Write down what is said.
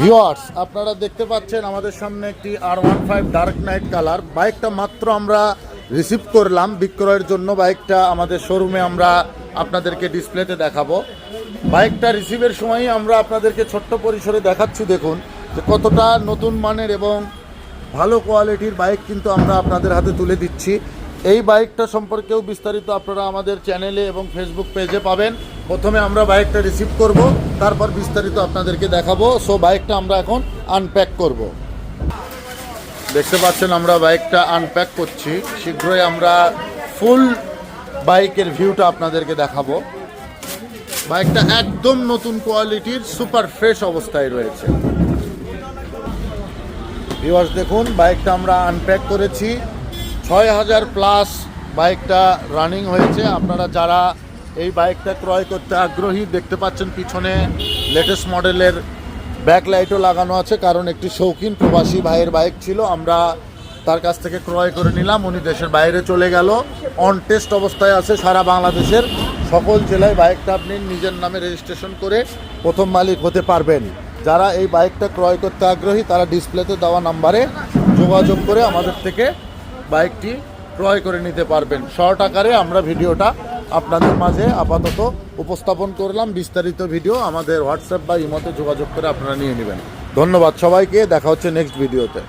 Viewers, আপনারা দেখতে পাচ্ছেন আমাদের সামনে একটি R15 ডার্ক নাইট কালার বাইকটা মাত্র আমরা রিসিভ করলাম বিক্রয়ের জন্য। বাইকটা আমাদের শোরুমে আমরা আপনাদেরকে ডিসপ্লেতে দেখাবো। বাইকটা রিসিভের সময়ই আমরা আপনাদেরকে ছোট্ট পরিসরে দেখাচ্ছি, দেখুন যে কতটা নতুন মানের এবং ভালো কোয়ালিটির বাইক কিন্তু আমরা আপনাদের হাতে তুলে দিচ্ছি। এই বাইকটা সম্পর্কেও বিস্তারিত আপনারা আমাদের চ্যানেলে এবং ফেসবুক পেজে পাবেন। প্রথমে আমরা বাইকটা রিসিভ করব, তারপর বিস্তারিত আপনাদেরকে দেখাবো। সো বাইকটা আমরা এখন আনপ্যাক করব। দেখতে পাচ্ছেন আমরা বাইকটা আনপ্যাক করছি। শীঘ্রই আমরা ফুল বাইকের ভিউটা আপনাদেরকে দেখাবো। বাইকটা একদম নতুন কোয়ালিটির সুপার ফ্রেশ অবস্থায় রয়েছে। ভিউয়ার্স দেখুন, বাইকটা আমরা আনপ্যাক করেছি। ৬,০০০ প্লাস বাইকটা রানিং হয়েছে। আপনারা যারা এই বাইকটা ক্রয় করতে আগ্রহী, দেখতে পাচ্ছেন পিছনে লেটেস্ট মডেলের ব্যাকলাইটও লাগানো আছে, কারণ একটি শৌখিন প্রবাসী ভাইয়ের বাইক ছিল। আমরা তার কাছ থেকে ক্রয় করে নিলাম। উনি দেশের বাইরে চলে গেল, অন টেস্ট অবস্থায় আছে। সারা বাংলাদেশের সকল জেলায় বাইকটা আপনি নিজের নামে রেজিস্ট্রেশন করে প্রথম মালিক হতে পারবেন। যারা এই বাইকটা ক্রয় করতে আগ্রহী তারা ডিসপ্লেতে দেওয়া নাম্বারে যোগাযোগ করে আমাদের থেকে বাইকটি ক্রয় করে নিতে পারবেন। শর্ট আকারে আমরা ভিডিওটা আপনাদের মাঝে আপাতত উপস্থাপন করলাম। বিস্তারিত ভিডিও আমাদের হোয়াটসঅ্যাপ বা ইমোতে যোগাযোগ করে আপনারা নিয়ে নেবেন। ধন্যবাদ সবাইকে, দেখা হচ্ছে নেক্সট ভিডিওতে।